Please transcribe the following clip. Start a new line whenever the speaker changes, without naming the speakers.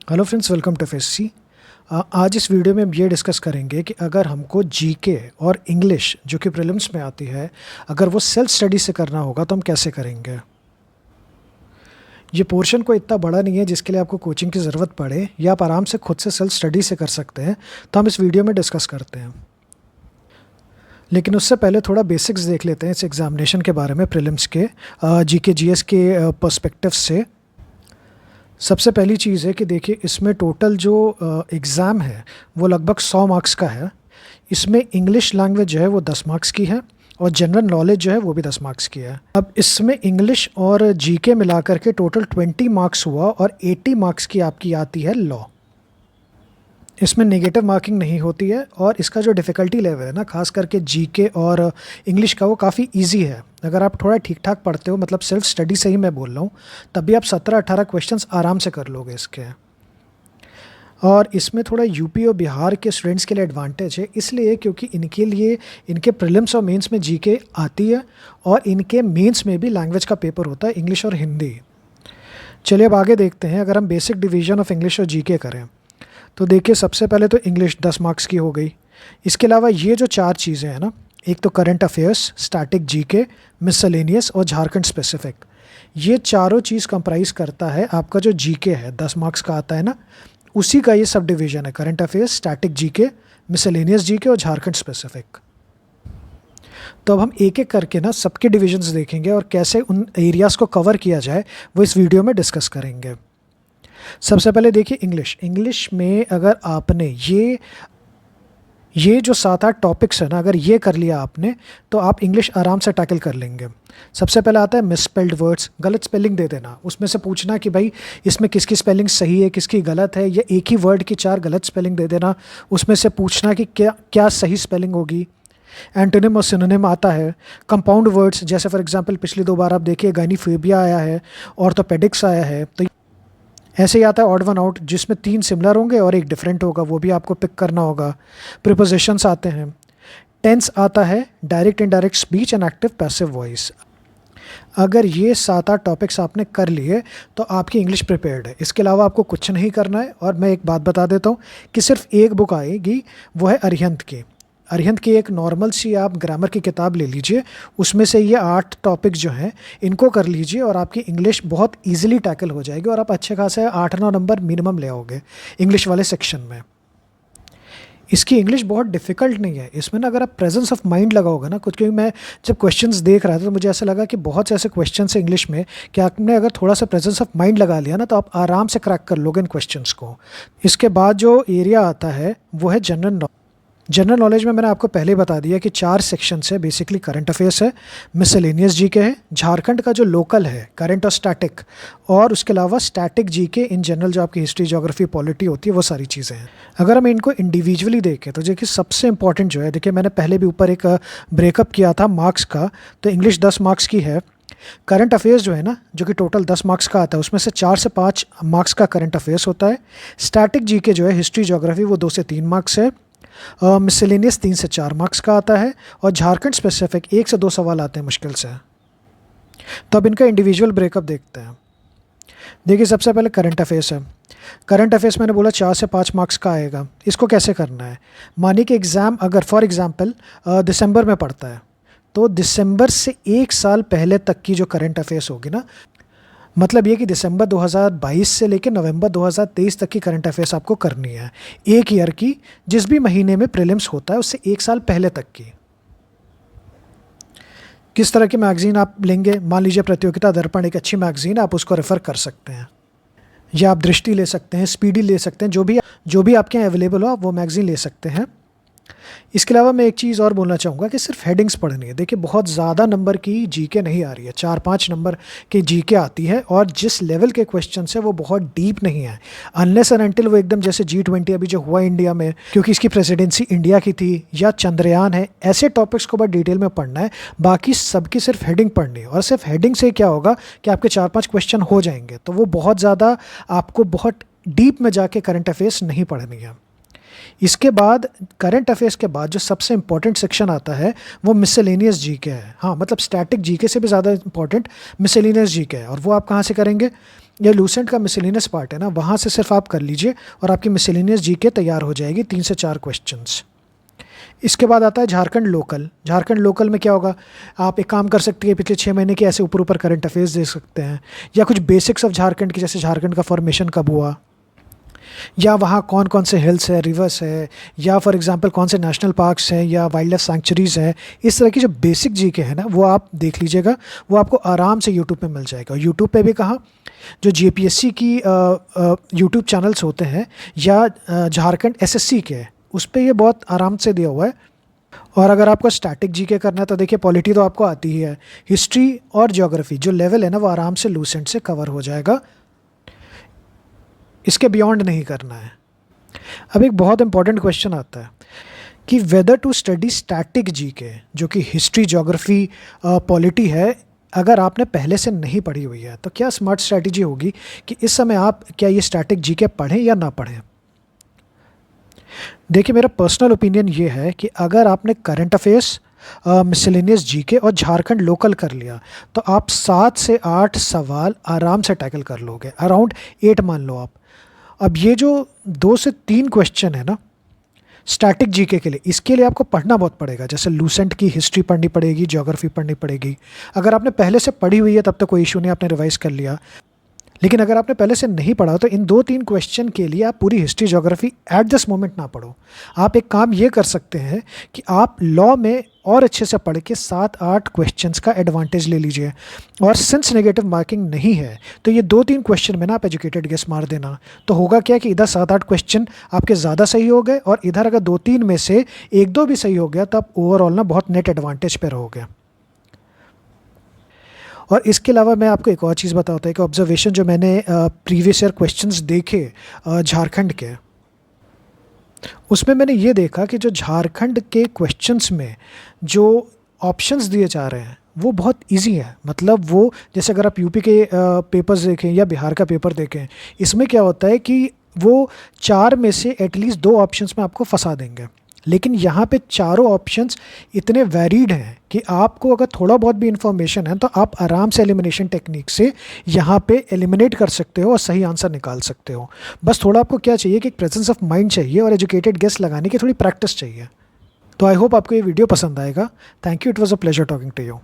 Hello friends, welcome to FSC. आज इस video में हम ये डिस्कस करेंगे कि अगर हमको जीके और इंग्लिश जो कि प्रीलिम्स में आती है, अगर वो सेल्फ स्टडी से करना होगा तो हम कैसे करेंगे। ये पोर्शन कोई इतना बड़ा नहीं है जिसके लिए आपको कोचिंग की ज़रूरत पड़े, या आप आराम से खुद से सेल्फ स्टडी से कर सकते हैं। तो हम इस वीडियो में डिस्कस करते हैं, लेकिन उससे पहले थोड़ा बेसिक्स देख लेते हैं इस एग्जामिनेशन के बारे में, प्रीलिम्स के जीके जीएस के पर्सपेक्टिव से। सबसे पहली चीज़ है कि देखिए, इसमें टोटल जो एग्ज़ाम है वो लगभग 100 मार्क्स का है। इसमें इंग्लिश लैंग्वेज जो है वो 10 मार्क्स की है, और जनरल नॉलेज जो है वो भी 10 मार्क्स की है। अब इसमें इंग्लिश और जीके मिलाकर के टोटल 20 मार्क्स हुआ, और 80 मार्क्स की आपकी आती है लॉ। इसमें नेगेटिव मार्किंग नहीं होती है, और इसका जो डिफ़िकल्टी लेवल है ना, खास करके जीके और इंग्लिश का, वो काफ़ी इजी है। अगर आप थोड़ा ठीक ठाक पढ़ते हो, मतलब सेल्फ स्टडी से ही मैं बोल रहा हूँ, तब भी आप 17-18 क्वेश्चंस आराम से कर लोगे इसके। और इसमें थोड़ा यूपी और बिहार के स्टूडेंट्स के लिए एडवांटेज है, इसलिए क्योंकि इनके लिए इनके प्रीलिम्स और मेंस में जीके आती है, और इनके मेंस में भी लैंग्वेज का पेपर होता है, इंग्लिश और हिंदी। चलिए अब आगे देखते हैं। अगर हम बेसिक डिवीजन ऑफ इंग्लिश और जीके करें तो देखिए, सबसे पहले तो इंग्लिश 10 मार्क्स की हो गई। इसके अलावा ये जो 4 चीज़ें हैं ना, एक तो current affairs, static GK, miscellaneous और झारखंड स्पेसिफिक, ये चारों चीज़ कंप्राइज करता है आपका जो जीके है, 10 मार्क्स का आता है ना, उसी का ये सब डिवीजन है। Current affairs, static GK, miscellaneous GK और झारखंड स्पेसिफिक। तो अब हम एक एक करके ना सबके डिविजन्स देखेंगे, और कैसे उन एरियाज़ को कवर किया जाए वो इस वीडियो में डिस्कस करेंगे। सबसे पहले देखिए, इंग्लिश में अगर आपने ये जो 7-8 टॉपिक्स है ना, अगर ये कर लिया आपने, तो आप इंग्लिश आराम से टैकल कर लेंगे। सबसे पहले आता है मिसस्पेल्ड वर्ड्स, गलत स्पेलिंग दे देना। उसमें से पूछना कि भाई इसमें किसकी स्पेलिंग सही है, किसकी गलत है, या एक ही वर्ड की 4 गलत स्पेलिंग दे देना। उसमें से पूछना कि क्या सही स्पेलिंग होगी। एंटोनिम और सिनोनिम आता है। कंपाउंड वर्ड्स, जैसे फॉर एग्जांपल पिछली 2 बार आप देखिए, गाइनीफोबिया आया है, ऑर्थोपेडिक्स आया है। तो ऐसे ही आता है ऑड वन आउट, जिसमें 3 सिमिलर होंगे और एक डिफरेंट होगा, वो भी आपको पिक करना होगा। प्रीपोजिशंस आते हैं। टेंस आता है, direct indirect speech and active passive voice. अगर ये 7-8 टॉपिक्स आपने कर लिए तो आपकी इंग्लिश प्रिपेयर्ड है। इसके अलावा आपको कुछ नहीं करना है। और मैं एक बात बता देता हूँ कि सिर्फ एक बुक आएगी, वो है अरिहंत की। अरिहंत की एक नॉर्मल सी आप ग्रामर की किताब ले लीजिए, उसमें से ये 8 टॉपिक्स जो हैं इनको कर लीजिए, और आपकी इंग्लिश बहुत इजीली टैकल हो जाएगी, और आप अच्छे खासे 8-9 नंबर मिनिमम ले आओगे इंग्लिश वाले सेक्शन में। इसकी इंग्लिश बहुत डिफ़िकल्ट नहीं है। इसमें ना अगर आप प्रेजेंस ऑफ माइंड लगाओगे ना कुछ, क्योंकि मैं जब क्वेश्चंस देख रहा था तो मुझे ऐसा लगा कि बहुत से ऐसे क्वेश्चंस हैं इंग्लिश में कि आपने अगर थोड़ा सा प्रेजेंस ऑफ माइंड लगा लिया ना, तो आप आराम से क्रैक कर लोगे इन क्वेश्चंस को। इसके बाद जो एरिया आता है वो है जनरल नॉलेज। जनरल नॉलेज में मैंने आपको पहले बता दिया कि 4 सेक्शंस है। बेसिकली करंट अफेयर्स है, मिसलेनियस जीके है, झारखंड का जो लोकल है करंट और स्टैटिक, और उसके अलावा स्टैटिक जीके इन जनरल जो आपकी हिस्ट्री, ज्योग्राफी, पॉलिटी होती है, वो सारी चीज़ें हैं। अगर हम इनको इंडिविजुअली देखें तो देखिए, सबसे इंपॉर्टेंट जो है, देखिए मैंने पहले भी ऊपर एक ब्रेकअप किया था मार्क्स का, तो इंग्लिश 10 मार्क्स की है। करंट अफेयर्स जो है ना, जो कि टोटल 10 मार्क्स का आता है, उसमें से 4 से 5 मार्क्स का करंट अफेयर्स होता है। स्टैटिक जीके जो है, हिस्ट्री, ज्योग्राफी, वो 2 से 3 मार्क्स है। मिसलेनियस 3 से 4 मार्क्स का आता है, और झारखंड स्पेसिफिक 1 से 2 सवाल आते हैं मुश्किल से। तो अब इनका इंडिविजुअल ब्रेकअप देखते हैं। देखिए, सबसे पहले करंट अफेयर्स है। करंट अफेयर्स मैंने बोला 4 से 5 मार्क्स का आएगा। इसको कैसे करना है, मानिए कि एग्ज़ाम अगर फॉर एग्ज़ाम्पल दिसंबर में पड़ता है, तो दिसंबर से 1 साल पहले तक की जो करंट अफेयर्स होगी ना, मतलब ये कि दिसंबर 2022 से लेकर नवंबर 2023 तक की करंट अफेयर्स आपको करनी है, एक ईयर की। जिस भी महीने में प्रीलिम्स होता है उससे 1 साल पहले तक की। किस तरह की मैगज़ीन आप लेंगे, मान लीजिए प्रतियोगिता दर्पण एक अच्छी मैगज़ीन है, आप उसको रेफ़र कर सकते हैं, या आप दृष्टि ले सकते हैं, स्पीडी ले सकते हैं, जो भी आपके यहाँ अवेलेबल हो आप वो मैगज़ीन ले सकते हैं। इसके अलावा मैं एक चीज़ और बोलना चाहूँगा कि सिर्फ हेडिंग्स पढ़नी है। देखिए, बहुत ज़्यादा नंबर की जीके नहीं आ रही है, 4-5 नंबर की जीके आती है, और जिस लेवल के क्वेश्चन है वो बहुत डीप नहीं है, अनलेस एंड अनटिल वो एकदम जैसे G20 अभी जो हुआ इंडिया में, क्योंकि इसकी प्रेसिडेंसी इंडिया की थी, या चंद्रयान है, ऐसे टॉपिक्स को बहुत डिटेल में पढ़ना है। बाकी सबकी सिर्फ हेडिंग पढ़नी है, और सिर्फ हेडिंग से क्या होगा कि आपके 4-5 क्वेश्चन हो जाएंगे। तो वो बहुत ज़्यादा आपको बहुत डीप में जाके करंट अफेयर्स नहीं पढ़नी है। इसके बाद करंट अफेयर्स के बाद जो सबसे इंपॉर्टेंट सेक्शन आता है वो मिसलेनियस जीके है। हाँ, मतलब स्टैटिक जीके से भी ज़्यादा इंपॉर्टेंट मिसलेनियस जीके है। और वो आप कहाँ से करेंगे? ये लूसेंट का मिसलेनियस पार्ट है ना, वहाँ से सिर्फ आप कर लीजिए और आपकी मिसलेनियस जीके तैयार हो जाएगी, 3 से 4 क्वेश्चंस। इसके बाद आता है झारखंड लोकल। झारखंड लोकल में क्या होगा, आप एक काम कर सकते हैं, पिछले 6 महीने के ऐसे ऊपर ऊपर करंट अफेयर्स दे सकते हैं, या कुछ बेसिक्स ऑफ झारखंड की, जैसे झारखंड का फॉर्मेशन कब हुआ, या वहाँ कौन कौन से हिल्स है, रिवर्स है, या फॉर एग्जांपल कौन से नेशनल पार्क्स हैं या वाइल्ड लाइफ सैंक्चुरीज़ हैं। इस तरह की जो बेसिक जीके है ना, वो आप देख लीजिएगा, वो आपको आराम से यूट्यूब पे मिल जाएगा। यूट्यूब पे भी कहाँ, जो जेपीएससी की यूट्यूब चैनल्स होते हैं, या झारखंड एसएससी के, उस पर ये बहुत आराम से दिया हुआ है। और अगर आपको स्टैटिक जीके करना है तो देखिए, पॉलिटी तो आपको आती ही है, हिस्ट्री और ज्योग्राफी जो लेवल है ना, वो आराम से लूसेंट से कवर हो जाएगा, इसके बियॉन्ड नहीं करना है। अब एक बहुत इंपॉर्टेंट क्वेश्चन आता है कि whether to study static GK, जो कि हिस्ट्री, ज्योग्राफी, पॉलिटी है, अगर आपने पहले से नहीं पढ़ी हुई है तो क्या स्मार्ट स्ट्रैटेजी होगी कि इस समय आप क्या ये स्टैटिक जीके पढ़ें या ना पढ़ें। देखिए, मेरा पर्सनल ओपिनियन ये है कि अगर आपने करंट अफेयर्स, मिसलेनियस जीके और झारखंड लोकल कर लिया तो आप 7 से 8 सवाल आराम से टैकल कर लोगे, अराउंड 8 मान लो आप। अब ये जो 2 से 3 क्वेश्चन है ना स्टैटिक जीके के लिए, इसके लिए आपको पढ़ना बहुत पड़ेगा। जैसे लूसेंट की हिस्ट्री पढ़नी पड़ेगी, ज्योग्राफी पढ़नी पड़ेगी। अगर आपने पहले से पढ़ी हुई है तब तो कोई इशू नहीं, आपने रिवाइज कर लिया। लेकिन अगर आपने पहले से नहीं पढ़ा तो इन 2-3 क्वेश्चन के लिए आप पूरी history, geography at this moment ना पढ़ो। आप एक काम ये कर सकते हैं कि आप लॉ में और अच्छे से पढ़ के 7-8 क्वेश्चंस का एडवांटेज ले लीजिए। और सिंस नेगेटिव मार्किंग नहीं है तो ये 2-3 क्वेश्चन में ना आप एजुकेटेड गेस मार देना। तो होगा क्या कि इधर 7-8 क्वेश्चन आपके ज़्यादा सही हो गए, और इधर अगर 2-3 में से 1-2 भी सही हो गया तो आप ओवरऑल ना बहुत नेट एडवांटेज पे रहोगे। और इसके अलावा मैं आपको एक और चीज़ बताता हूँ कि ऑब्जर्वेशन जो मैंने प्रीवियस ईयर क्वेश्चंस देखे झारखंड के, उसमें मैंने ये देखा कि जो झारखंड के क्वेश्चंस में जो ऑप्शंस दिए जा रहे हैं वो बहुत इजी है। मतलब वो, जैसे अगर आप यूपी के पेपर्स देखें या बिहार का पेपर देखें, इसमें क्या होता है कि वो 4 में से एटलीस्ट 2 ऑप्शंस में आपको फंसा देंगे। लेकिन यहाँ पे चारों ऑप्शंस इतने वैरीड हैं कि आपको अगर थोड़ा बहुत भी इन्फॉर्मेशन है तो आप आराम से एलिमिनेशन टेक्निक से यहाँ पे एलिमिनेट कर सकते हो और सही आंसर निकाल सकते हो। बस थोड़ा आपको क्या चाहिए कि एक प्रेजेंस ऑफ माइंड चाहिए और एजुकेटेड गेस लगाने की थोड़ी प्रैक्टिस चाहिए। तो आई होप आपको ये वीडियो पसंद आएगा। Thank you, it was a pleasure talking to you.